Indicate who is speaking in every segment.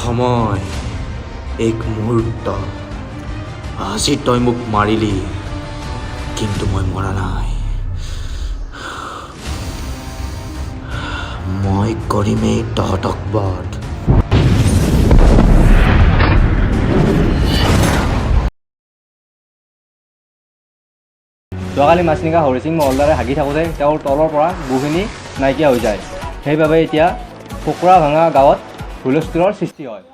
Speaker 1: সময় এক মুহূৰ্ত আজি তই মোক মাৰিলি কিন্তু মই মৰা নাই মই কৰিমেই তহঁতক বধ
Speaker 2: যোৱাকালি মাছনিকা হৰি সিং মহলদাৰে হাগি থাকোঁতে তেওঁৰ তলৰ পৰা গুখিনি নাইকিয়া হৈ যায় সেইবাবে এতিয়া কুকুৰা ভাঙা গাঁৱত হুলস্থুলৰ সৃষ্টি হয়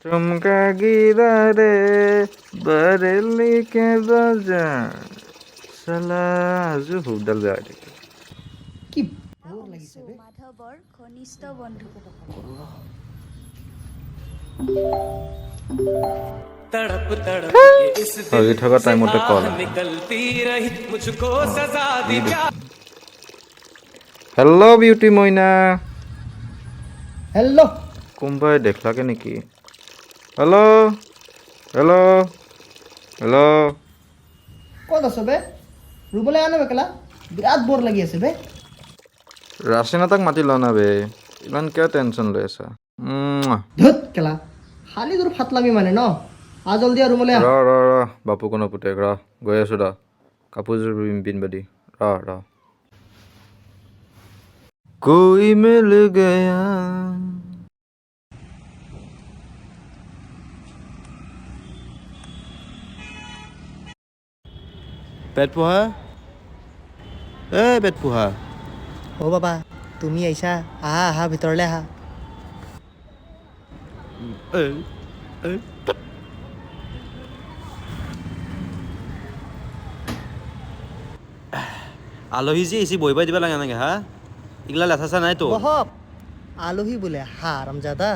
Speaker 3: तुमका गिरा रे बरेली के बजा साला आजु हुबदाल बेয়া হৈ থাকে
Speaker 4: কি বৰ লাগিছে বে
Speaker 5: মাধৱৰ ঘনিষ্ঠ বন্ধু
Speaker 6: तड़प तड़प के इस दिल
Speaker 3: अभी थोड़ा टाइम होता कॉल
Speaker 6: निकलती रही मुझको सजा दी क्या
Speaker 3: हेलो ब्यूटी মইনা
Speaker 4: হেল্ল'
Speaker 3: কোনবাই দেখলাকে নেকি হেল্ল' হেল্ল' হেল্ল'
Speaker 4: ক'ত আছ বে ৰুবলৈ আনে বেকেলা বিৰাট বৰ লাগি আছে বে
Speaker 3: ৰাচিনা তাক মাতি ল না বে ইমান কিয় টেনশ্যন লৈ আছা
Speaker 4: ধুত কেলা খালি তোৰ ফাটলামি মানে ন আ জলদি আৰু ৰুবলৈ আহ
Speaker 3: ৰ বাপু কোনো পুতেক ৰ গৈ আছো ৰ কাপোৰযোৰ পিন্ধিব দি ৰ कोई मिल गया
Speaker 7: পেট পোহা পেট পোহা
Speaker 4: অ' বাবা তুমি আহিছা আহা ভিতৰলৈ আহা
Speaker 7: আলহী যে এসি বহিবাই দিবা লাগে নাকি হা এগুলা লেথা নাই তো
Speaker 4: বহক আলহী বোলে হাৰামজাদা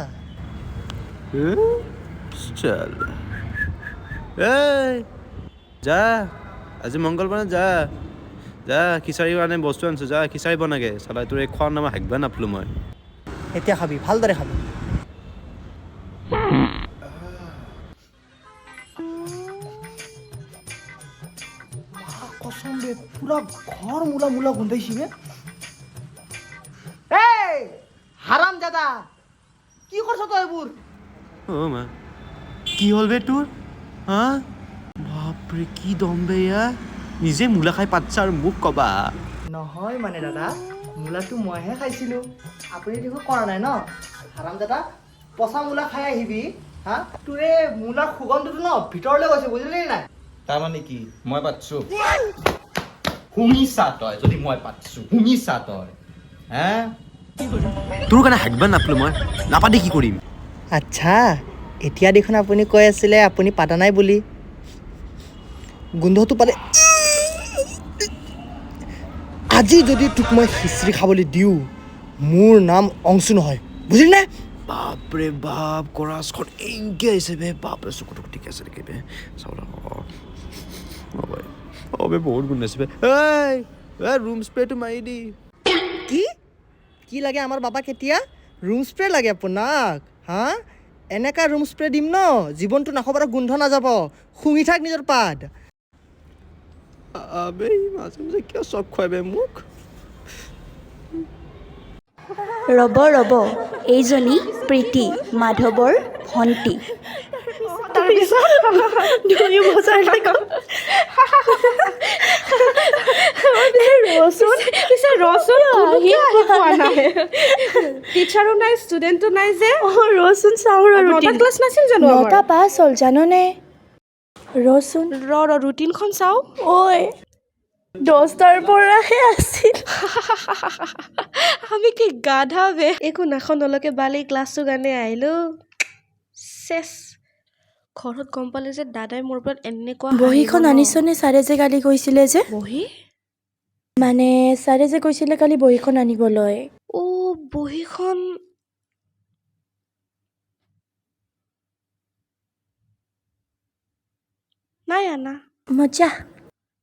Speaker 7: চল এই যা আজি মংগলবাৰ যা যা খিচাৰী কাৰণে বস্তু আনিছো যা খিচাৰী বনাগে চালাই তোৰ এই খোৱাৰ নামত হাগবা নাপলো মই
Speaker 4: এতিয়া খাবি ভালদৰে খাবি কচম বে পুৰা ঘৰ মূলা গোন্ধাইছি বে এই হাৰামজাদা কি কৰিছ তই এইবোৰ
Speaker 7: অ' মা কি হ'ল বে তোৰ হা বাপৰে কি দম বে ইয়া নিজে মূলা খাই পাতছা আৰু মোক কবা
Speaker 4: নহয় মানে দাদা মূলাটো মইহে খাইছিলোঁ আপুনি দেখোন কৰা নাই ন হাৰামজাদা পচা মূলা খাই আহিবি হা তোৰ এই মূলাৰ সুগন্ধটো ন ভিতৰলৈ গৈছে বুজিলি নাই
Speaker 7: তাৰমানে কি মই পাতছো শুনিছা তই যদি মই পাতছো শুনিছা তই হে তোৰ কাৰণে হাগবা নাপলো মই নাপাতি কি কৰিম
Speaker 4: আচ্ছা এতিয়া দেখোন আপুনি কৈ আছিলে আপুনি পাতা নাই বুলি গোন্ধটো পালে আজি যদি তোক মই খিচিৰি খাবলৈ দিওঁ মোৰ নাম অংশু নহয় বুজিলি নে
Speaker 7: বাপৰে বাপ কৰাচখন এংকে আহিছে বে বাপৰে চকুটো ঠিক আছে নেকি বে চাউল বে বহুত গোন্ধাইছে বে এই ৰুম স্প্ৰেটো মাৰি দি
Speaker 4: কি লাগে আমাৰ বাবা কেতিয়া ৰুম স্প্ৰে লাগে আপোনাক হা এনেকা ৰুম স্প্ৰে দিম ন জীৱনটো নাখাবৰ গোন্ধ নাযাব শুঙি থাক নিজৰ পাত
Speaker 7: আবে মাজে মাজে কিয় চক খুৱাই বে মোক
Speaker 5: ৰ'ব এইজনী প্ৰীতি মাধৱৰ ভণ্টি
Speaker 8: টিচাৰো নাই ষ্টুডেণ্টো নাই যে
Speaker 9: ৰচোন চাওঁ
Speaker 8: নটা ক্লাছ নাছিল জানো আমাৰ?
Speaker 9: 9টা পাছ হ'ল জাননে ৰচোন
Speaker 8: ৰুটিনখন চাওঁ
Speaker 9: ঐ 10টাৰ পৰাহে আছিল
Speaker 8: আমি কি গাধা বে একো নাখন নলকে বালি ক্লাছটো কাৰণে আহিলোঁ চেছ ঘৰত গম পালে যে দাদাই মোৰ ওপৰত এনেকুৱা
Speaker 9: বহীখন আনিছনে ছাৰে যে কালি কৈছিলে যে
Speaker 8: বহি
Speaker 9: মানে ছাৰে যে কৈছিলে কালি বহীখন আনিবলৈ
Speaker 8: বহীখন নাই আনা
Speaker 9: মজা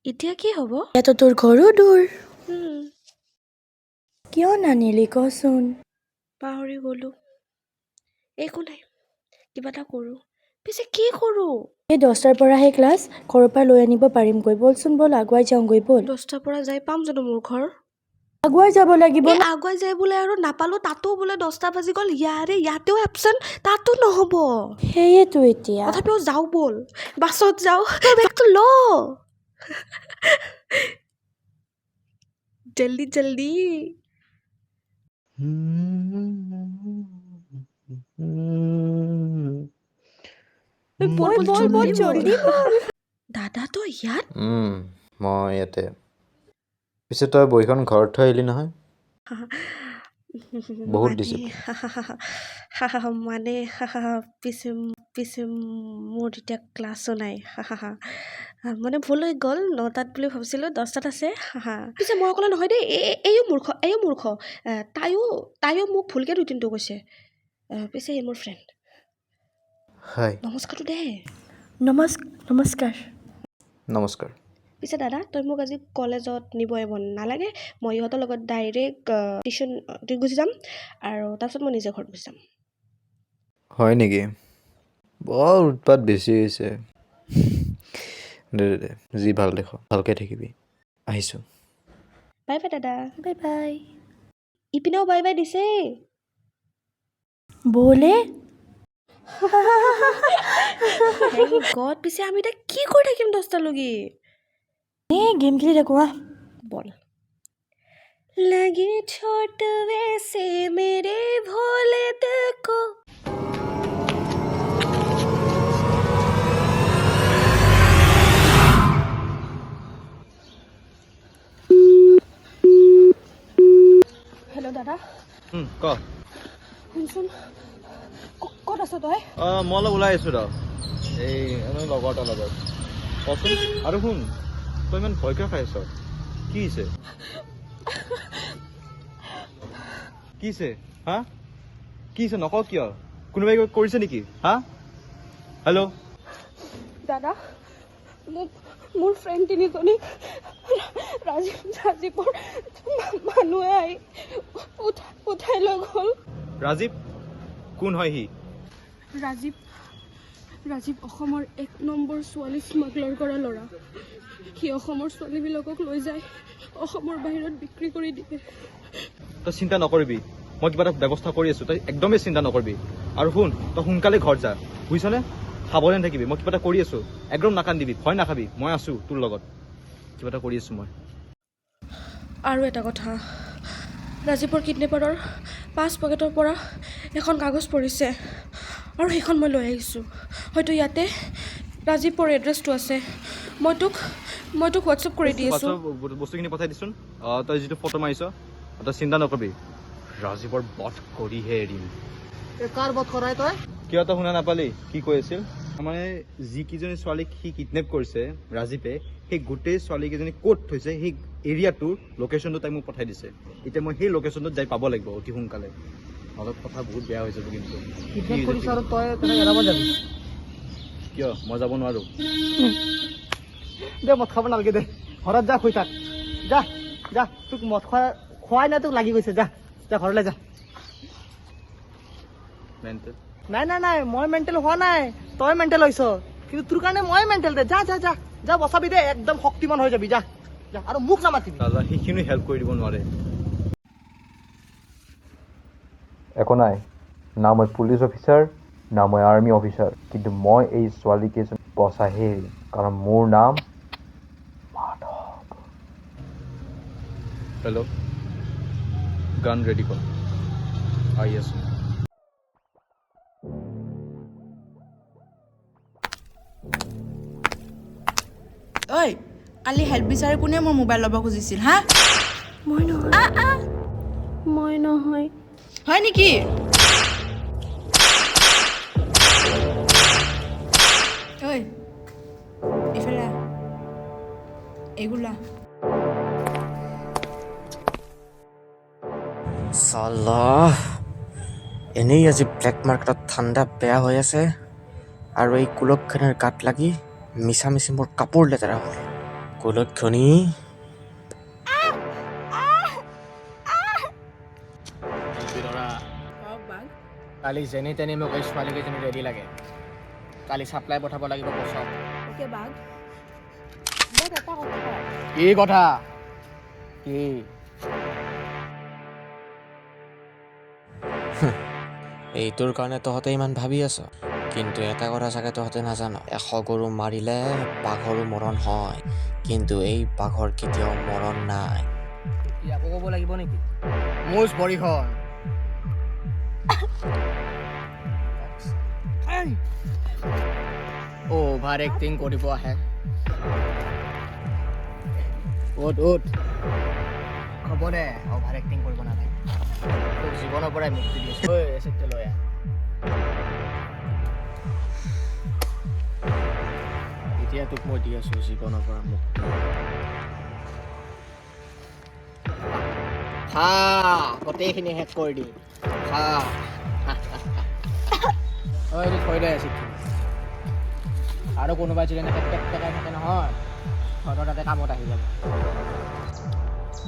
Speaker 8: এতিয়া কি হ'ব
Speaker 9: ইয়াতো তোৰ ঘৰো দূৰ
Speaker 8: হুম,
Speaker 9: কিয় নানিলি কচোন
Speaker 8: পাহৰি গ'লোঁ একো নাই কিবা এটা কৰোঁ পিছে কি কৰোঁ
Speaker 9: এই 10টাৰ পৰাহে ক্লাছ ঘৰৰ পৰা লৈ আনিব পাৰিমগৈ ব'লচোন ব'ল আগুৱাই যাওঁগৈ ব'ল
Speaker 8: 10টাৰ পৰা যাই পাম জানো মোৰ ঘৰ
Speaker 9: আগুৱাই যাব লাগিব
Speaker 8: এই আগুৱাই যায় বোলে আৰু নাপালোঁ তাতো বোলে 10টা বাজি গ'ল ইয়াতেও এবচেণ্ট তাতো নহ'ব
Speaker 9: সেয়েতো এতিয়া
Speaker 8: তথাপিও যাওঁ ব'ল বাছত যাওঁ তোৰ বেগটো ল জল্দি জল্দি বল জল্দি বল দাদা তই ইয়াত
Speaker 3: মই ইয়াতে পিছে তই বহীখন ঘৰত থৈ আহিলি নহয় বহুত ডিচিপ্লিন
Speaker 8: মানে পিছে মোৰ এতিয়া ক্লাছো নাই মানে ভুল হৈ গ'ল 9টাত বুলি ভাবিছিলোঁ 10টাত আছে পিছে মই অকলে নহয় দেই এইও মূৰ্খ তাইও মোক ভুলকৈ ৰুটিনটো কৈছে পিছে এই মোৰ ফ্ৰেণ্ড
Speaker 3: হাই
Speaker 8: নমস্কাৰটো দে
Speaker 3: নমস্কাৰ
Speaker 8: পিছে দাদা তই মোক আজি কলেজত নিব আহিব নালাগে মই ইহঁতৰ লগত ডাইৰেক্ট টিউশ্যন গুচি যাম আৰু তাৰপিছত মই নিজে ঘৰত গুচি যাম
Speaker 3: হয় নেকি বৰ উৎপাত বেছি হৈছে দে যি ভাল দেখ ভালকৈ থাকিবি আহিছোঁ
Speaker 8: বাই বাই দাদা
Speaker 9: বাই বাই
Speaker 8: ইপিনেও বাই বাই দিছে
Speaker 9: বলে
Speaker 8: গড পিছে আমি এতিয়া কি কৰি থাকিম 10টালৈকে
Speaker 9: গেম খেলি থাকোঁ
Speaker 8: বল लगे छोट वैसे मेरे भोले दिल को হেল্ল' দাদা
Speaker 7: ক
Speaker 8: শুনচোন ক'ত আছ তই
Speaker 7: মই অলপ ওলাই আহিছোঁ ৰ এই লগৰ এটাৰ লগত কচোন আৰু শুন তই ইমান ভয় কিয় খাই আছ কি হৈছে কি হৈছে হা কি হৈছে নক কিয় কোনোবাই কিবা কৰিছে নেকি হা হেল্ল'
Speaker 8: দাদা মোৰ ফ্ৰেণ্ড তিনিজনী ৰাজীৱৰ মানুহে আহি উঠাই লৈ গ'ল
Speaker 7: ৰাজীৱ কোন হয় সি
Speaker 8: ৰাজীৱ অসমৰ 1 নম্বৰ ছোৱালী স্মাগলাৰ কৰা ল'ৰা সি অসমৰ ছোৱালীবিলাকক লৈ যায় অসমৰ বাহিৰত বিক্ৰী কৰি দিয়ে
Speaker 7: তই চিন্তা নকৰিবি মই কিবা এটা ব্যৱস্থা কৰি আছোঁ তই একদমেই চিন্তা নকৰিবি আৰু শুন তই সোনকালে ঘৰত যা বুজিছনে সাৱধান থাকিবি মই কিবা এটা কৰি আছোঁ একদম নাকান্দিবি ভয় নাখাবি মই আছোঁ তোৰ লগত কিবা এটা কৰি আছোঁ মই
Speaker 8: আৰু এটা কথা ৰাজীৱৰ কিডনেপাৰৰ পাছ পকেটৰ পৰা এখন কাগজ পৰিছে আৰু সেইখন মই লৈ আহিছোঁ হয়তো ইয়াতে ৰাজীৱৰ এড্ৰেছটো আছে মই তোক হোৱাটছএপ কৰি দি আছোঁ
Speaker 7: বস্তুখিনি পঠাই দিছোন তই যিটো ফটো মাৰিছ তই চিন্তা নকৰিবি ৰাজীৱৰ বধ কৰিহে এৰিম
Speaker 4: কাৰ বধ কৰাই তই
Speaker 7: কিয় তই শুনা নাপালি কি কৈ আছিল মানে যিকেইজনী ছোৱালীক সি কিডনেপ কৰিছে ৰাজীৱে সেই গোটেই ছোৱালীকেইজনী ক'ত থৈছে সেই এৰিয়াটোৰ লোকেশ্যনটো তাই মোক পঠাই দিছে এতিয়া মই সেই লোকেশ্যনটোত যাই পাব লাগিব অতি সোনকালে অলপ কথা বহুত বেয়া হৈ যাব কিন্তু কিয় মই যাব নোৱাৰোঁ
Speaker 4: দে মদ খাব নালাগে দে ঘৰত যা শুই থাক যা তোক মদ খোৱাই নাই তোক লাগি গৈছে যা ঘৰলৈ যা নাই মই মেণ্টেল হোৱা নাই তই মেণ্টেল হৈছ কিন্তু তোৰ কাৰণে মই মেণ্টেল দে যা বচাবি দে একদম শক্তিমান হৈ যাবি যা আৰু মোক নামাতিবি
Speaker 7: দাদা সেইখিনি হেল্প কৰি দিব নোৱাৰে
Speaker 3: একো নাই না মই পুলিচ অফিচাৰ না মই আৰ্মি অফিচাৰ কিন্তু মই এই ছোৱালীকেইজন বচাহে এৰিম কাৰণ মোৰ নাম মাধৱ
Speaker 7: হেল্ল' গান ৰেডি কৰ আহি আছোঁ
Speaker 10: ঐ কালি হেল্প বিচাৰি কোনে মোৰ মোবাইল ল'ব খুজিছিল হা
Speaker 9: মই নহয়
Speaker 10: হয় নেকি ঐ এইফালে এইগুলা
Speaker 1: চাল্লাহ এনেই আজি ব্লেক মাৰ্কেটত ঠাণ্ডা বেয়া হৈ আছে আৰু এই কুলক্ষণীৰ গাত লাগি মিছামিছি মোৰ কাপোৰ লেতেৰা হ'ল কুলক্ষণী
Speaker 2: কালি যেনি তেনি মোক এই ছোৱালীকেইজনী ৰেডি লাগে কালি ছাপ্লাই পঠাব লাগিব বছক কি কথা কি
Speaker 1: এইটোৰ কাৰণে তহঁতে ইমান ভাবি আছ, কিন্তু এটা কথা চাগে তহঁতে নাজান, 100 গৰু মাৰিলে বাঘৰো মৰণ হয়, কিন্তু এই বাঘৰ কেতিয়াও মৰণ নাই।
Speaker 4: আকৌ ক'ব লাগিব নেকি? মোৰ পৰিখন অভাৰ এক্টিং কৰিব আহে। উঠ হ'ব দে, অভাৰ এক্টিং কৰিব নালাগে। তোক জীৱনৰ পৰাই মুক্তি দি আছো। এচিডটো লৈ আহ। এতিয়া তোক মই দি আছো জীৱনৰ পৰা মুক্তি। খা, গোটেইখিনি শেষ কৰি দিম। খা। এইটো থৈ দে এচিডটো। আৰু কোনোবাই যদি এনেকৈ টেকটেকাই থাকে নহয়, তহঁতৰ তাতে কামত আহি যাব।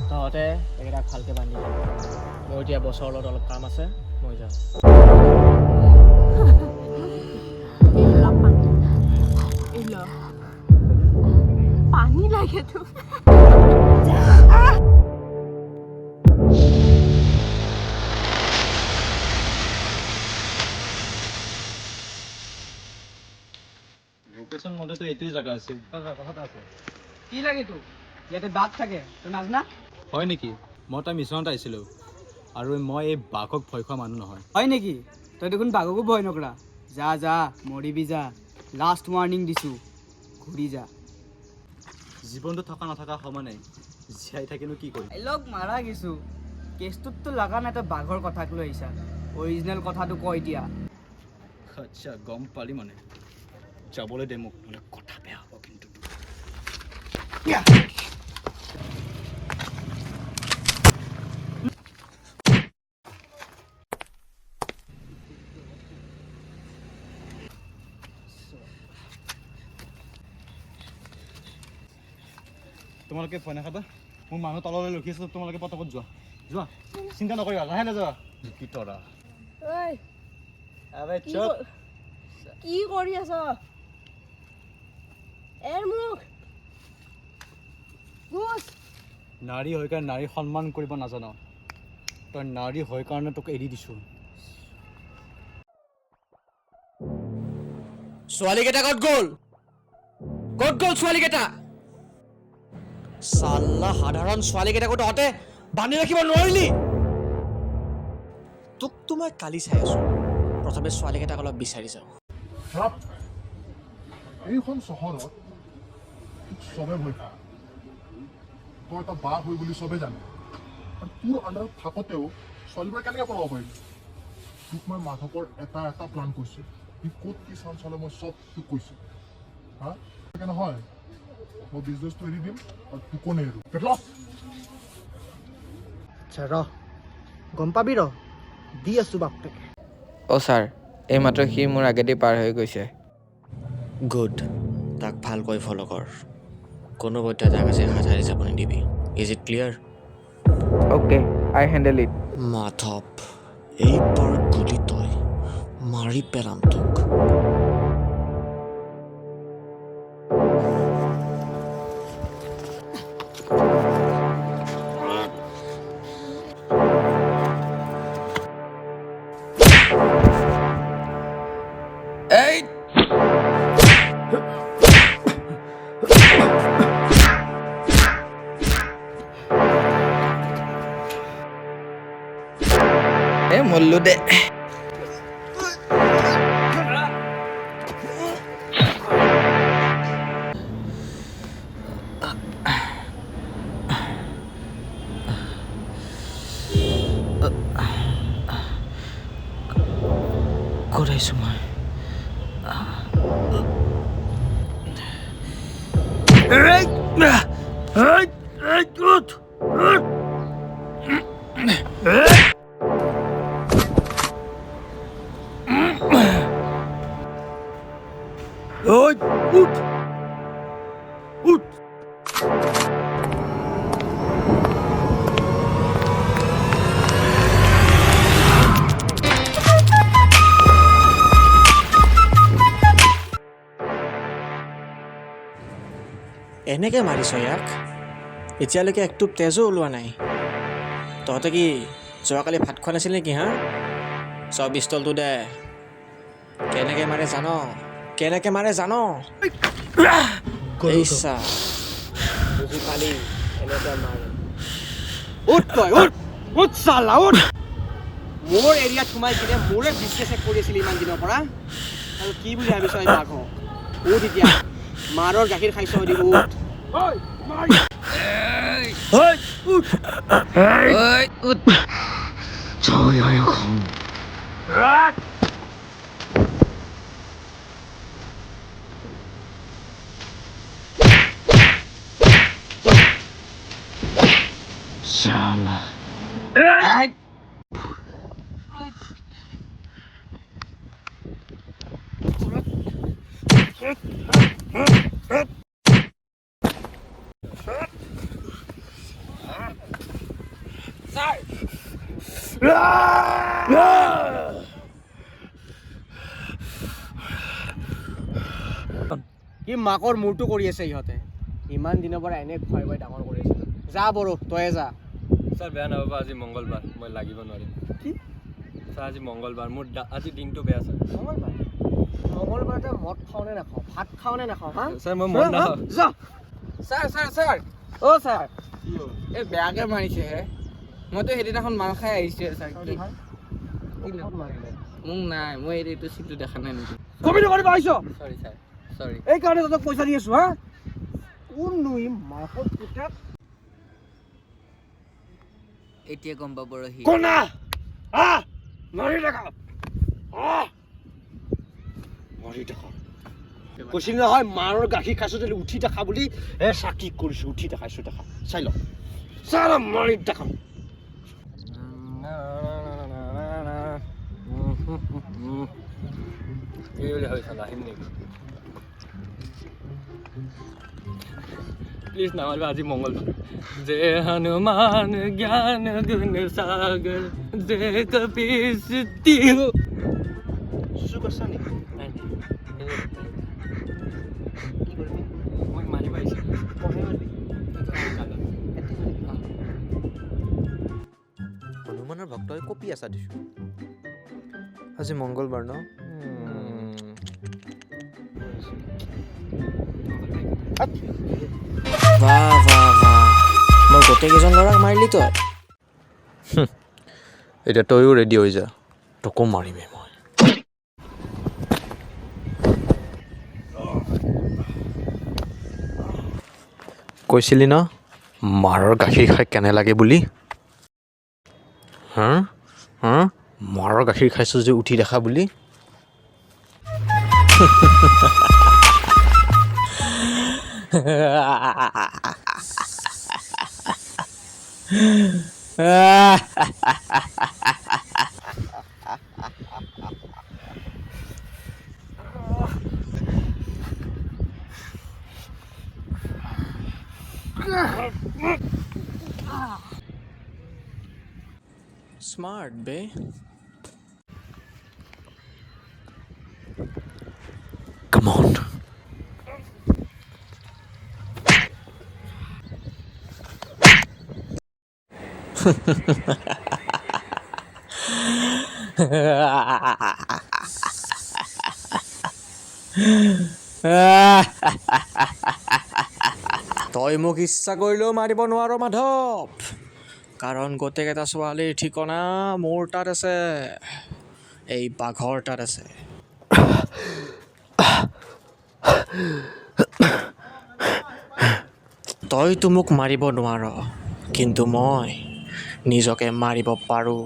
Speaker 4: তহঁতে এইকেইটাক ভালকৈ বান্ধি দে। মোৰ এতিয়া বছৰৰ লগত অলপ কাম আছে, মই যাওঁ।
Speaker 8: পানী লাগে তো।
Speaker 7: লোকেশ্যন মতেতো এইটোৱে জাগা আছিল।
Speaker 4: কি লাগে তোক? ইয়াতে বাঘ থাকে, তই নাজানা?
Speaker 7: হয় নেকি? মই তাৰ মিছনত আহিছিলোঁ, আৰু মই এই বাঘক ভয় খোৱা মানুহ নহয়।
Speaker 4: হয় নেকি? তই দেখোন বাঘকো ভয় নকৰা। যা যা, মৰিবি যা। লাষ্ট ৱাৰ্ণিং দিছোঁ, ঘূৰি যা।
Speaker 7: জীৱনটো থকা নথকা সমানে, জীয়াই থাকিনো কি কৰিম?
Speaker 4: লগ মাৰা কিছু কেছটোততো লগা নাই তই বাঘৰ কথাক লৈ আহিছা। অৰিজিনেল কথাটো ক এতিয়া।
Speaker 7: আচ্ছা, গম পালি মানে। যাবলৈ দে মোক, নহ'লে কথা বেয়া হ'ব কিন্তু। তোমালোকে ভয় নাখাবা, মোৰ মানুহ তললৈ ৰখি আছে, তোমালোকে পটাপট যোৱা। যোৱা, চিন্তা নকৰিবা, লাহে নাযাবা। কি তৰা
Speaker 8: কি কৰি আছ? এৰ মোক।
Speaker 7: নাৰী হৈ কাৰণে নাৰী সন্মান কৰিব নাজান। তই নাৰী হৈ কাৰণে তোক এৰি দিছোঁ।
Speaker 1: ছোৱালীকেইটা ক'ত গ'ল? ক'ত গ'ল ছোৱালীকেইটা? চাল্লা, সাধাৰণ ছোৱালীকেইটাকো তহঁতে বান্ধি ৰাখিব নোৱাৰিলি? তোকতো মই কালি চাই আছো। প্ৰথমে ছোৱালীকেইটাক অলপ বিচাৰি যাওঁ।
Speaker 11: এইখন চহৰত চবে ভয় খায়। তই এটা বাঘ হৈ বুলি চবে জানে, আৰু তোৰ আণ্ডাৰত থাকোঁতেও ছোৱালীবোৰে কেনেকৈ পলাব পাৰিবি? তোক মই মাধৱৰ এটা প্লান কৈছোঁ, সি ক'ত কি চান্স হ'লে মই চব তোক কৈছোঁ। হা নহয়, মই বিজনেছটো এৰি দিম আৰু তোকো নেৰোঁ।
Speaker 4: আচ্ছা ৰ, গম পাবি ৰ, দি আছোঁ বাপেক।
Speaker 12: অ' ছাৰ, এইমাত্ৰ সি মোৰ আগেদি পাৰ হৈ গৈছে।
Speaker 1: গুড, তাক ভালকৈ ফ'ল' কৰ। কোনোপধ্যে তাক আজি হাত সাৰি যাব নিদিবি। Is it clear?
Speaker 12: Okay, I handle it.
Speaker 1: Madhav, এইবাৰ গুলি তই মাৰি পেলাম তোক।
Speaker 12: মল্লো দে।
Speaker 1: ক'ত আহিছোঁ মই? এনেকৈ মাৰিছ ইয়াক? এতিয়ালৈকে একটুপ তেজো ওলোৱা নাই। তহঁতে কি যোৱাকালি ভাত খোৱা নাছিল নেকি হা? চব পিষ্টলটো দে কেনেকে মাৰে জানো এইছা বুজি পালি এনেকে মাৰে
Speaker 2: উঠ তই উঠ চালা উঠ মোৰ এৰিয়াত সোমাই কিনে মোৰে বিজনেছ কৰি আছিলি ইমান দিনৰ পৰা আৰু কি বুলি ভাবিছ এই মাঘ উঠ এতিয়া মাৰৰ গাখীৰ খাইছ দি উঠ কি মাকৰ মূৰটো কৰি আছে ইহঁতে ইমান দিনৰ পৰা এনে খুৱাই খুৱাই ডাঙৰ কৰি আছে যা বৰো তয়ে যা
Speaker 13: ছাৰ বেয়া নাপাব আজি মংগলবাৰ মই লাগিব নোৱাৰিম
Speaker 2: কি
Speaker 13: ছাৰ আজি মংগলবাৰ মোৰ আজি দিনটো বেয়া ছাৰ
Speaker 2: মংগলবাৰতে মদ খাওঁ নে নাখাওঁ ভাত খাওঁ নে নাখাওঁ হা
Speaker 13: ছাৰ মই মদ নাখাওঁ
Speaker 2: যা
Speaker 12: ছাৰ অ' ছাৰ এই বেয়াকৈ মাৰিছে হে মইতো সেইদিনাখন মাল খাই আহিছোঁ ছাৰ মোক নাই মই এইটো চিটটো দেখা নাই নেকি
Speaker 2: কবি নকৰিব আহিছ
Speaker 12: চৰি ছাৰ চৰি
Speaker 2: এই কাৰণে তহঁতক পইচা দি আছো হা কোননো ই মাকৰ পুতেক
Speaker 12: এতিয়া গম পাব ৰহি
Speaker 2: কোনা মাৰি দেখা মাৰি দেখা কৈছিল নহয় মাৰৰ গাখীৰ খাইছো যদি উঠি দেখা বুলি চাকি কৰিছো উঠি দেখাইছো দেখা চাই ল চালা মাৰি দেখা
Speaker 13: এই বুলি ভাবিছা নাহিম নেকি প্লিজ নামাৰিব আজি মংগলবাৰ যে হনুমান জ্ঞান গুণ সাগৰ যে কপিস তিহু
Speaker 2: চুচু কৰছা নেকি
Speaker 13: নাই কি কৰিবি মই মাৰিব আহিছিলোঁ
Speaker 2: পঢ়াই মাৰিবি
Speaker 3: হনুমানৰ ভক্তই কপি আছা দিছোঁ আজি মংগলবাৰ ন
Speaker 1: বাহ মই গোটেইকেইজন ল'ৰাক মাৰিলি তই
Speaker 3: এতিয়া তয়ো ৰেডি হৈ যা তোকো মাৰিমে মই কৈছিলি ন মাৰৰ গাখীৰ খাই কেনে লাগে বুলি হা মাৰৰ গাখীৰ খাইছোঁ যে উঠি দেখা বুলি
Speaker 1: Smart, bae.
Speaker 3: Come on.
Speaker 1: তই মোক ইচ্ছা কৰিলেও মাৰিব নোৱাৰ মাধৱ কাৰণ গোটেইকেইটা ছোৱালীৰ ঠিকনা মোৰ তাত আছে এই বাঘৰ তাত আছে তইতো মোক মাৰিব নোৱাৰ কিন্তু মই নিজকে মাৰিব পাৰোঁ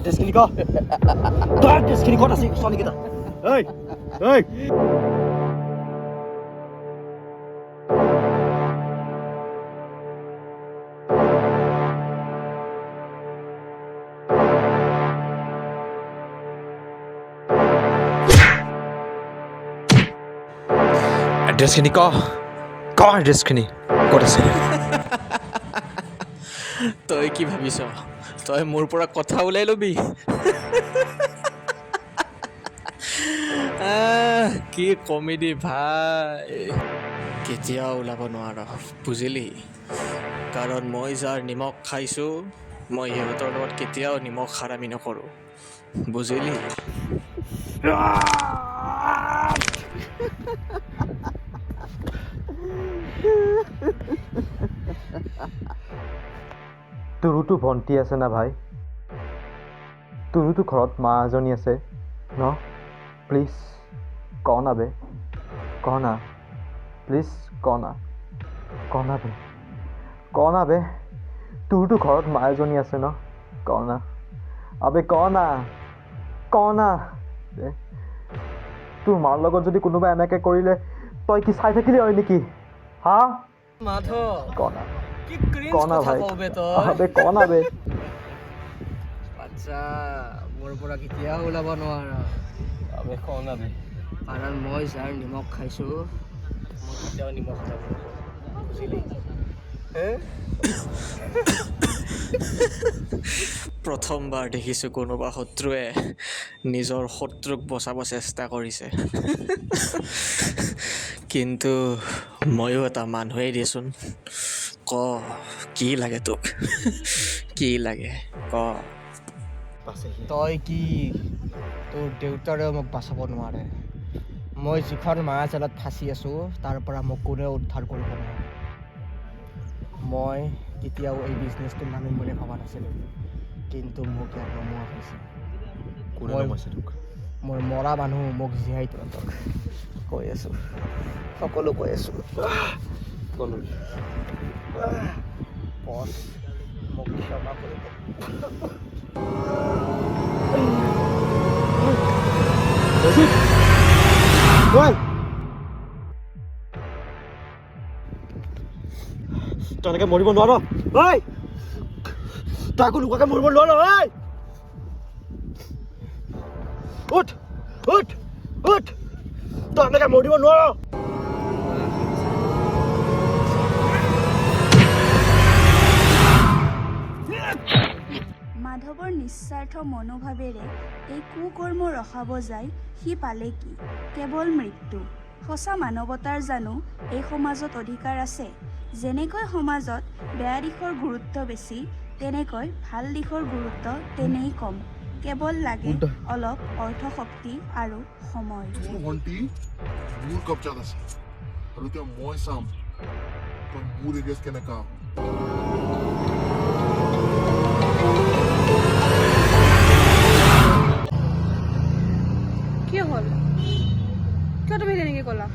Speaker 2: ড্ৰেছখিনি ক তাৰ ড্ৰেছখিনি ক'ত আছে ছোৱালীকেইটা এই
Speaker 3: এড্ৰেছখিনি ক এড্ৰেছখিনি ক'ত আছে
Speaker 1: তই কি ভাবিছ তই মোৰ পৰা কথা ওলাই ল'বি
Speaker 13: কি কমেডি ভাই কেতিয়াও ওলাব নোৱাৰ বুজিলি কাৰণ মই যাৰ নিমখ খাইছোঁ মই সিহঁতৰ লগত কেতিয়াও নিমখ হাৰামি নকৰোঁ বুজিলি
Speaker 3: তোৰোতো ভণ্টি আছে না ভাই তোৰোতো ঘৰত মা এজনী আছে ন প্লিজ ক না বে ক না প্লিজ ক না বে তোৰতো ঘৰত মা এজনী আছে ন ক না আবে ক না বে তোৰ মাৰ লগত যদি কোনোবা এনেকৈ কৰিলে তই কি চাই থাকিলি হয় নেকি হা
Speaker 13: মাধৱ
Speaker 3: ক না
Speaker 13: কি ক্ৰিঞ্জ
Speaker 3: ক না
Speaker 13: কথা
Speaker 3: ভাই
Speaker 13: কওঁ বে তই
Speaker 3: আবে ক না বে
Speaker 2: আচ্ছা মোৰ পৰা কেতিয়াও ওলাব নোৱাৰা
Speaker 13: আবে ক না বে
Speaker 2: কাৰণ মই যাৰ নিমখ খাইছোঁ মই কেতিয়াও নিমখ খাব বুজিলি
Speaker 13: প্ৰথমবাৰ দেখিছোঁ কোনোবা শত্ৰুৱে নিজৰ শত্ৰুক বচাব চেষ্টা কৰিছে কিন্তু ময়ো এটা মানুহেই দিয়েচোন ক কি লাগে তোক কি লাগে ক
Speaker 2: তই কি তোৰ দেউতাৰেও মোক বাচাব নোৱাৰে মই যিখন মায়াজালত ফাঁচি আছোঁ তাৰ পৰা মোক কোনেও উদ্ধাৰ কৰিব নোৱাৰে মই কেতিয়াও এই বিজনেছটোত নামিম বুলি ভবা নাছিলোঁ কিন্তু মোক ইয়াত নমোৱা হৈছে মই মৰা মানুহ মোক জীয়াই তহঁতক কৈ আছোঁ সকলো কৈ আছোঁ বছ মোক ক্ষমা কৰিব
Speaker 7: তই এনেকৈ মৰিব নোৱাৰ ঐ তই একো নোকোৱাকৈ মৰিব নোৱাৰ ঐ উঠ তই এনেকৈ মৰিব নোৱাৰ
Speaker 5: মাধৱৰ নিস্বাৰ্থ মনোভাৱেৰে এই কুকৰ্ম ৰখাব যায় সি পালে কি কেৱল মৃত্যু সঁচা মানৱতাৰ জানো এই সমাজত অধিকাৰ আছে যেনেকৈ সমাজত বেয়া দিশৰ গুৰুত্ব বেছি তেনেকৈ ভাল দিশৰ গুৰুত্ব তেনেই কম কেৱল লাগে অলপ অৰ্থশক্তি আৰু সময়
Speaker 11: মোৰ ভণ্টি মোৰ কব্জাত আছে আৰু এতিয়া মই চাম তই মোৰ এৰিয়াত কেনেকা
Speaker 10: কি হ'ল কিয় তুমি তেনেকৈ ক'লা